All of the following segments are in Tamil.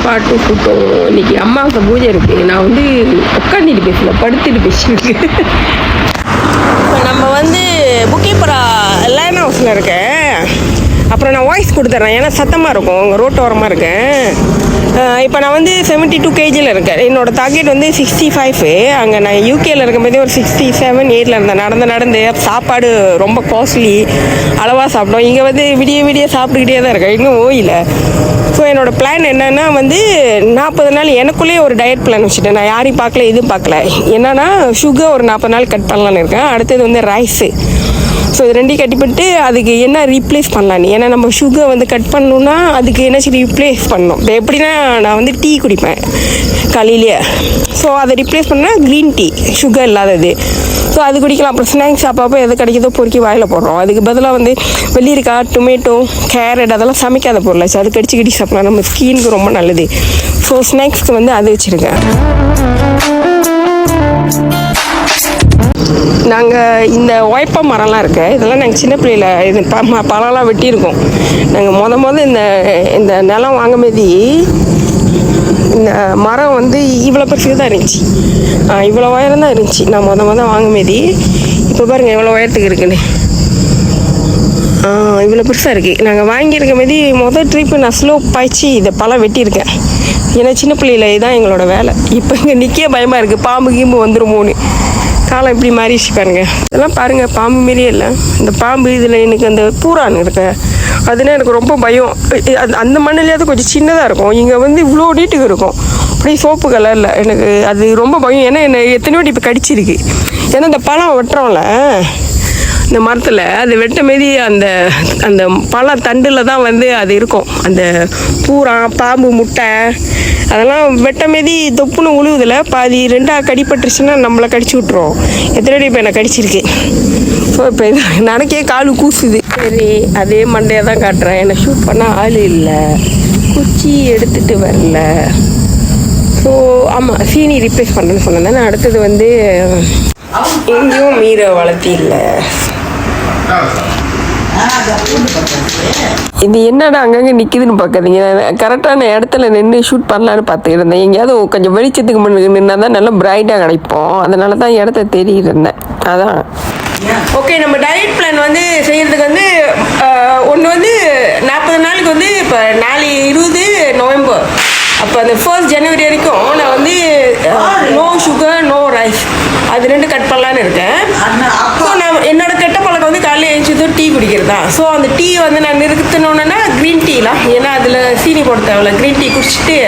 பாட்டு கூட்டம். இன்னைக்கு அம்மாவுக்கு பூஜை இருக்கு. நான் வந்து உட்காந்துட்டு பேசல, படுத்துட்டு பேசிட்டு. நம்ம வந்து புக்கிபுரா லைன் ஹவுஸில் இருக்கேன். அப்புறம் நான் வாய்ஸ் கொடுத்துட்றேன், ஏன்னா சத்தமாக இருக்கும், உங்கள் ரோட்டோரமாக இருக்கேன். இப்போ நான் வந்து 72 kgயில் இருக்கேன். என்னோடய டார்கெட் வந்து 65. அங்கே நான் யூகேயில் இருக்கும்போதே ஒரு 67, 8 இருந்தேன். நடந்து சாப்பாடு ரொம்ப காஸ்ட்லி, அளவாக சாப்பிட்டோம். இங்கே வந்து விடிய சாப்பிட்டுக்கிட்டே தான் இருக்கேன், இன்னும் ஓயில. ஸோ என்னோடய பிளான் என்னென்னா வந்து 40 நாள் எனக்குள்ளேயே ஒரு டயட் பிளான் வச்சுட்டேன். நான் யாரையும் பார்க்கல, எதுவும் பார்க்கல. என்னென்னா சுகர் ஒரு 40 நாள் கட் பண்ணலான்னு இருக்கேன். அடுத்தது வந்து ரைஸு. ஸோ இது ரெண்டையும் கட்டிப்பட்டு அதுக்கு என்ன ரீப்ளேஸ் பண்ணலான்னு. ஏன்னா நம்ம சுகர் வந்து கட் பண்ணணுன்னா அதுக்கு என்னாச்சும் ரீப்ளேஸ் பண்ணணும். இப்போ எப்படின்னா நான் வந்து டீ குடிப்பேன் காலையிலேயே. ஸோ அதை ரீப்ளேஸ் பண்ணால் க்ரீன் டீ, சுகர் இல்லாதது. ஸோ அது குடிக்கலாம். அப்புறம் ஸ்நாக்ஸ் அப்பப்போ எது கிடைக்கிதோ பொறுக்கி வாயில் போடுறோம். அதுக்கு பதிலாக வந்து வெள்ளரிக்காய், டொமேட்டோ, கேரட் அதெல்லாம் சமைக்காத பொருளாச்சு, அது கடிச்சு சாப்பிடலாம். நம்ம ஸ்கின்னுக்கு ரொம்ப நல்லது. ஸோ ஸ்நாக்ஸ்க்கு வந்து அது வச்சுருக்கேன். நாங்கள் இந்த ஒயப்பா மரம்லாம் இருக்கு, இதெல்லாம் நாங்கள் சின்ன பிள்ளையில் இது பழம்லாம் வெட்டியிருக்கோம். நாங்கள் மொதல் இந்த நிலம் வாங்கும்போது இந்த மரம் வந்து இவ்வளோ பெருசுக்கு தான் இருந்துச்சு, இவ்வளோ உயரம் தான் இருந்துச்சு. நான் மொதல் வாங்கும்போது. இப்போ பாருங்கள் எவ்வளோ உயரத்துக்கு இருக்குன்னு, இவ்வளோ பெருசாக இருக்குது. நாங்கள் வாங்கியிருக்க மாரி மொதல் ட்ரிப்பு நான் ஸ்லோ பாய்ச்சி இதை பழம் வெட்டியிருக்கேன். ஏன்னா சின்ன பிள்ளையில் இதுதான் எங்களோட வேலை. இப்போ இங்கே நிற்க பயமாக இருக்குது, பாம்பு கீம்பு வந்துருமோன்னு. காலம் இப்படி மாறிடுச்சு பாருங்க. இதெல்லாம் பாருங்கள், பாம்பு மாரியே இல்லை. இந்த பாம்பு இதில் எனக்கு அந்த பூரான்னு இருக்கு, அதுனா எனக்கு ரொம்ப பயம். அந்த மண்ணிலேயாவது கொஞ்சம் சின்னதாக இருக்கும், இங்கே வந்து இவ்வளோ நீட்டுக்கு இருக்கும், அப்படியே சோப்பு கலரில். எனக்கு அது ரொம்ப பயம். ஏன்னா என்னை எத்தனையோ இப்போ கடிச்சிருக்கு. ஏன்னா இந்த பழம் வெட்டுறோம்ல இந்த மரத்தில், அது வெட்ட மாரி அந்த பழ தண்டில் தான் வந்து அது இருக்கும். அந்த பூரா, பாம்பு, முட்டை அதெல்லாம் வெட்ட மாரி தொப்புன்னு உழுவுதில் பாதி 2ஆக கடிப்பட்டுருச்சுன்னா நம்மளை கடிச்சு விட்ருவோம். எத்தனை இப்போ என்னை கடிச்சிருக்கு. ஸோ இப்போ இது எனக்கே காலு கூசுது. சரி, அதே மண்டையாக தான் காட்டுறேன். என்னை ஷூட் பண்ணால் ஆள் இல்லை, குச்சி எடுத்துகிட்டு வரல. ஸோ ஆமாம், சீனி ரீப்ளேஸ் பண்ணுறேன்னு சொன்னேன். நான் அடுத்தது வந்து எங்கேயும் மீரை வளர்த்தி இல்லை. இது என்னடா அங்கங்கே நிற்கிதுன்னு பார்க்காதீங்க. கரெக்டான இடத்துல நின்று ஷூட் பண்ணலான்னு பார்த்துக்கிட்டு இருந்தேன். எங்கேயாவது கொஞ்சம் வெளிச்சத்துக்கு முன்னாடி நின்னா தான் நல்லா பிரைட்டாக கிடைப்போம். அதனால தான் இடத்த தேடிட்டு இருந்தேன். அதான் ஓகே. நம்ம டயட் பிளான் வந்து செய்கிறதுக்கு வந்து ஒன்று வந்து 40 நாளுக்கு வந்து இப்போ 20 நவம்பர், அப்போ அந்த 1 ஜனவரி வரைக்கும் நான் வந்து நோ சுகர், நோ ரைஸ், அது 2 கட் பண்ணலான்னு இருக்கேன். ஸோ நான் என்னோட கெட்ட பழக்கம் வந்து காலையில் எழுந்ததும் டீ குடிக்கிறது தான். ஸோ அந்த டீ வந்து நான் நிறுத்தணுன்னா க்ரீன் டீலாம், ஏன்னா அதில் சீனி போட தேவையில்ல. க்ரீன் டீ குடிச்சிட்டு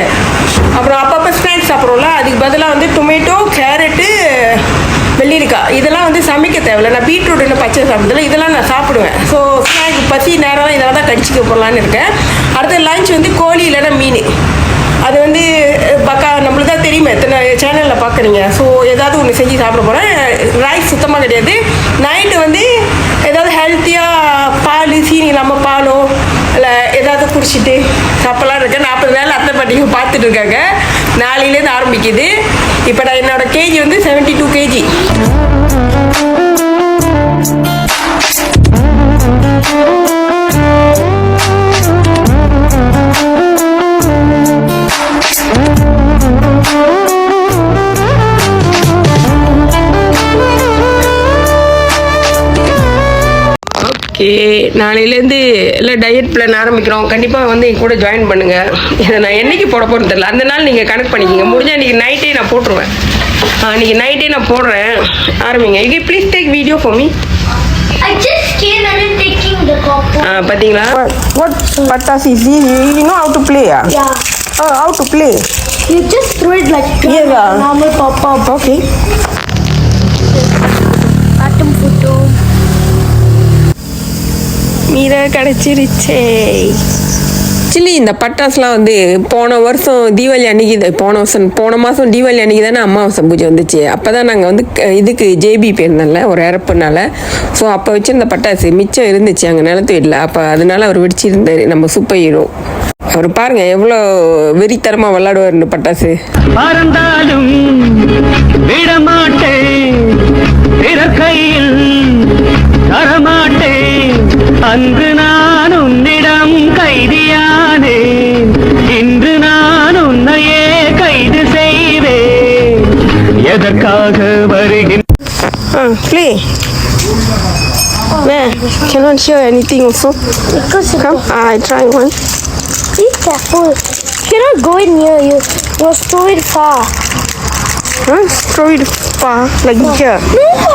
அப்புறம் அப்பப்போ ஸ்நாக்ஸ் சாப்பிட்றோம்ல, அதுக்கு பதிலாக வந்து டொமேட்டோ, கேரட்டு, வெள்ளரிக்காய் இதெல்லாம் வந்து சமைக்க தேவையில்ல. நான் பீட்ரூட் இன்னும் பச்சை சாப்பிட்றதில்ல, இதெல்லாம் நான் சாப்பிடுவேன். ஸோ ஸ்நாக் பசி நேரம் இதெல்லாம் தான் கடிச்சிக்க போடலான்னு இருக்கேன். அடுத்த லஞ்ச் வந்து கோழி இல்லைன்னா மீன். அது வந்து நம்மளுக்கு தான் தெரியுமே, எத்தனை சேனலில் பார்க்குறீங்க. ஸோ ஏதாவது ஒன்று செஞ்சு சாப்பிட போகிறேன். ரைஸ் சுத்தமாக கிடையாது. நைட்டு வந்து ஏதாவது ஹெல்த்தியாக பால், சீனி இல்லாமல் பாலோ இல்லை ஏதாவது குடிச்சிட்டு சாப்பிட்லான்னு இருக்கேன். 40 நாள் அத்தை பாட்டிங்க பார்த்துட்டு இருக்காங்க. நாளையிலேருந்து ஆரம்பிக்குது. இப்போ நான் என்னோட கேஜி வந்து 72 kg. நாளையிலேருந்து எல்லாம் டயட் பிளான் ஆரம்பிக்கிறோம். கண்டிப்பாக வந்து என் கூட ஜாயின் பண்ணுங்கள். இதை நான் என்றைக்கு போட போகிறேன்னு தெரியல, அந்த நாள் நீங்கள் கனெக்ட் பண்ணிக்கிங்க. முடிஞ்சால் இன்றைக்கி நைட்டே நான் போட்டுருவேன். இன்றைக்கி நைட்டே நான் போடுறேன். ஆரம்பிங்க. You please take video for me. பார்த்தீங்களா? What patas is this? You know how to play? Yeah. Oh, how to play? You just throw it like normal pop-up. Okay. Bottom photo. Meera கிடச்சிருச்சே. ஆக்சுவலி இந்த பட்டாசுலாம் வந்து போன வருஷம் தீபாவளி அன்றைக்கி, போன மாதம் தீபாவளி அன்றைக்கி தானே அமாவாசை பூஜை வந்துச்சு. அப்போ தான் நாங்கள் வந்து இதுக்கு ஜேபி போயிருந்தோம்ல ஒரு இறப்புனால. ஸோ அப்போ வச்சுருந்த பட்டாசு மிச்சம் இருந்துச்சு அங்கே நிலத்து வீட்டில். அப்போ அதனால அவர் வெடிச்சிருந்தார், நம்ம சூப்பர் ஹீரோ. அவர் பாருங்க எவ்வளோ வெறித்தரமாக விளையாடுவார் பட்டாசு. பறந்தாலும் விடமாட்டேன், பிறர் கையில் தரமாட்டேன். அன்று நான் உன்னிடம் கைதியானேன், இன்று நான் எதற்காக வருகின்ற Play. Man, cannot hear anything also. Because Come, I try one. be careful. Cannot go in near you. You must throw it far. Huh? Throw it far, like here. No!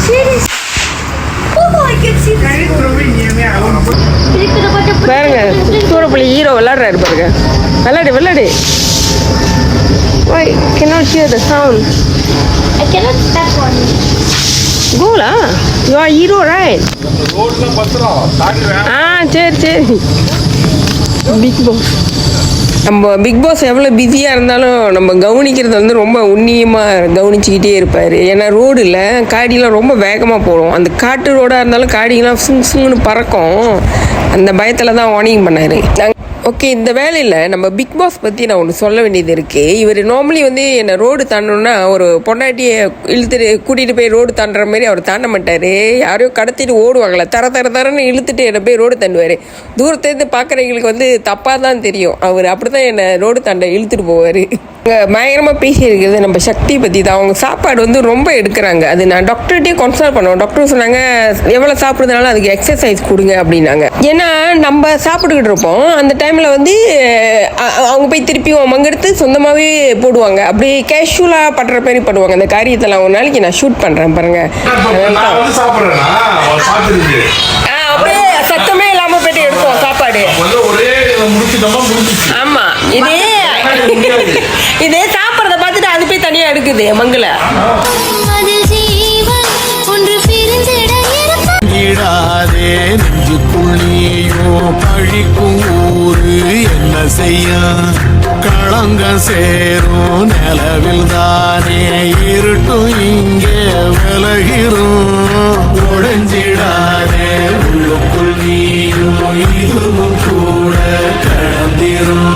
See this? Oh, I can see this. பாருங்க சூரப்பள்ளி ஹீரோ விளையாடுறாரு பாருங்க விளையாடு Why cannot hear the sound? I cannot step on it. Go lah. You are hero, right? சரி பிக் பாஸ் நம்ம பிக் பாஸ் எவ்வளோ பிஸியாக இருந்தாலும் நம்ம கவனிக்கிறது வந்து ரொம்ப உன்னியமாக கவனிச்சுக்கிட்டே இருப்பார். ஏன்னா ரோடில் காடிலாம் ரொம்ப வேகமாக போடும். அந்த காட்டு ரோடாக இருந்தாலும் காடிலாம் சுங்குன்னு பறக்கும். அந்த பயத்தில் தான் வார்னிங் பண்ணார். ஓகே, இந்த வேலையில் நம்ம பிக் பாஸ் பற்றி நான் ஒன்று சொல்ல வேண்டியது இருக்குது. இவர் நார்மலி வந்து என்னை ரோடு தாண்டணுன்னா ஒரு பொண்டாட்டியை கூட்டிகிட்டு போய் ரோடு தாண்டுற மாதிரி அவர் தாண்ட மாட்டார். யாரையும் கடத்திட்டு ஓடுவாங்களே தரன்னு இழுத்துட்டு என்னை போய் ரோடு தாண்டுவார். தூரத்துலேருந்து பார்க்குறவங்களுக்கு வந்து தப்பாக தான் தெரியும். அவர் அப்படி தான் என்னை ரோடு தாண்ட இழுத்துட்டு போவார். பயங்கரமாக பேசியிருக்கிறது நம்ம சக்தி பற்றி தான். அவங்க சாப்பாடு வந்து ரொம்ப எடுக்கிறாங்க. அது நான் டாக்டர்கிட்டே கன்சல்ட் பண்ணுவோம். டாக்டர் சொன்னாங்க எவ்வளோ சாப்பிட்றதுனால அதுக்கு எக்ஸசைஸ் கொடுங்க அப்படின்னாங்க. ஏன்னா நம்ம சாப்பிட்டுக்கிட்டு இருப்போம், அந்த டைமில் வந்து அவங்க போய் திருப்பியும் மங்கெடுத்து சொந்தமாகவே போடுவாங்க. அப்படி கேஷுவலாக படுற மாதிரி பண்ணுவாங்க. அந்த காரியத்தெல்லாம் ஒரு நாளைக்கு நான் ஷூட் பண்ணுறேன் பாருங்க. அப்படியே சத்தமே இல்லாமல் போயிட்டு எடுப்போம் சாப்பாடு. ஆமாம், இதே சாப்பிட்றத பார்த்துட்டு அது போய் தனியாக எடுக்குது மங்கள. நெஞ்சுக்குள்ளேயோ பழிக்கும் ஊரு என்ன செய்ய களங்க சேரும் நிலவில் தானே இருட்டும் இங்கே விலகிறோம். உடைஞ்சிடாதே உள்ளுக்குள் நீயும் இதுவும் கூட கடந்திரும்.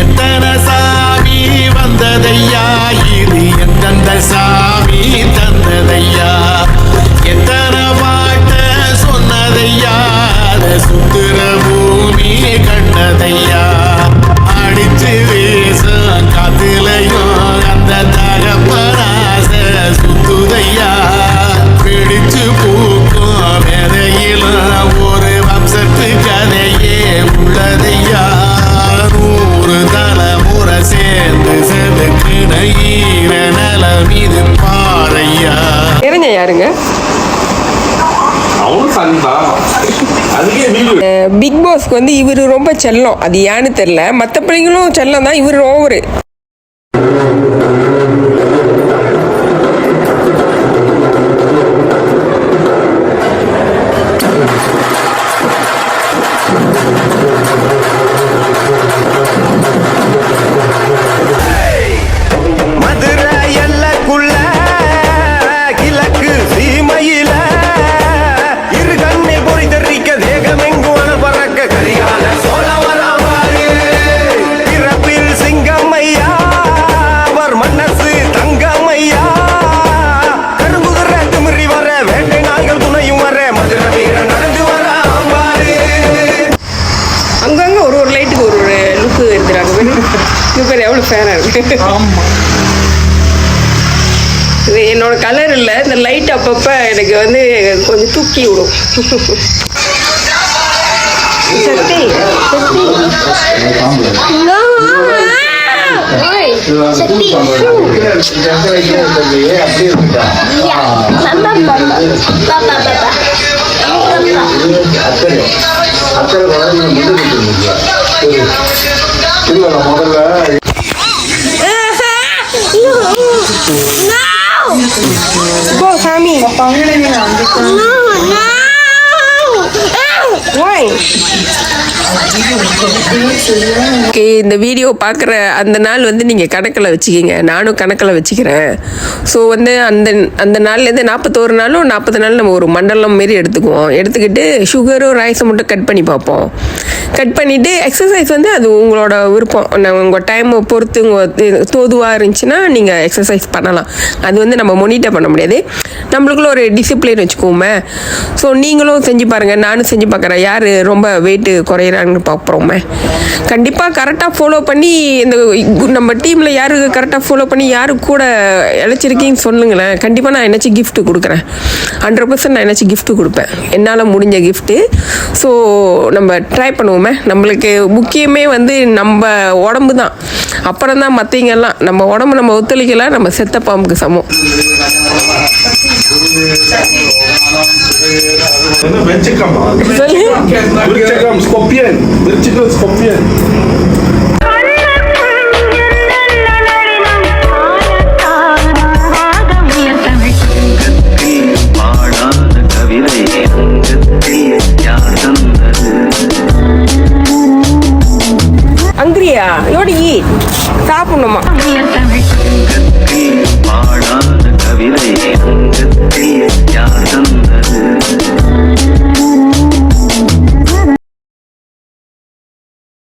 எத்தனை சாமி வந்ததையா, இது எந்தெந்த சாமி தந்ததையா, எத்தனை பாட்ட சொன்னதையா, சுத்துற பூமி கண்டதையா, அடிச்சு வீசும் காத்துலையும் அந்த தகப்பராச சுத்துதையா, பிடிச்சு பூக்கும் வேதையிலும் ஒரு வம்சத்து கதையே உள்ளதையா, 100 தலைமுறை சேர்ந்து செதுக்குன ஈர நலம் இது பாறையா. இறங்க யாருங்க பிக் பாஸ்க்கு வந்து இவர் ரொம்ப செல்லம். அது ஏன்னு தெரியல, மற்ற பிள்ளைங்களும் செல்லம் தான், இவர் ஓவரு. அங்கங்க ஒரு லைட்டுக்கு ஒரு லுக்கு எடுத்துறாங்க. பேர் எவ்வளோ ஃபேனாக இருக்கு. இது என்னோட கலர் இல்லை, இந்த லைட் அப்பப்போ எனக்கு வந்து கொஞ்சம் தூக்கி விடும். சக்தி Go, Sammy. Why? ஓகே, இந்த வீடியோ பார்க்குற அந்த நாள் வந்து நீங்கள் கணக்கில் வச்சுக்கிங்க, நானும் கணக்கில் வச்சுக்கிறேன். ஸோ வந்து அந்த நாள்லேருந்து 41 நாளும் 40 நாள் நம்ம ஒரு மண்டலம் மாரி எடுத்துக்குவோம். எடுத்துக்கிட்டு சுகரும் ரைஸை மட்டும் கட் பண்ணி பார்ப்போம். கட் பண்ணிவிட்டு எக்ஸசைஸ் வந்து அது உங்களோட விருப்பம். உங்கள் டைமை பொறுத்து உங்கள் தோதுவாக இருந்துச்சுன்னா நீங்கள் எக்ஸசைஸ் பண்ணலாம். அது வந்து நம்ம மோனிட்டர் பண்ண முடியாது. நம்மளுக்குள்ள ஒரு டிசிப்ளின் வச்சுக்கோமே. ஸோ நீங்களும் செஞ்சு பாருங்கள், நானும் செஞ்சு பார்க்குறேன். யார் ரொம்ப வெயிட்டு குறையிறாங்கன்னு பார்க்குறோமே. கண்டிப்பாக கரெக்டாக ஃபாலோ பண்ணி இந்த நம்ம டீமில் யார் கரெக்டாக ஃபாலோ பண்ணி யாரு கூட இழைச்சிருக்கீங்கன்னு சொல்லுங்களேன். கண்டிப்பாக நான் என்னாச்சும் கிஃப்ட் கொடுக்குறேன். 100% நான் என்னாச்சும் கிஃப்ட் கொடுப்பேன், என்னால் முடிஞ்ச கிஃப்ட்டு. ஸோ நம்ம ட்ரை பண்ணுவோமே. நம்மளுக்கு முக்கியமே வந்து நம்ம உடம்பு தான், அப்புறம் தான் மற்றவங்க எல்லாம். நம்ம உடம்பு நம்ம ஒத்துழைக்கலாம், நம்ம செத்த பாம்புக்கு சமம். ஹங்கிரியா? யோடி சாப்பிடணுமா? பாடாத கவிதை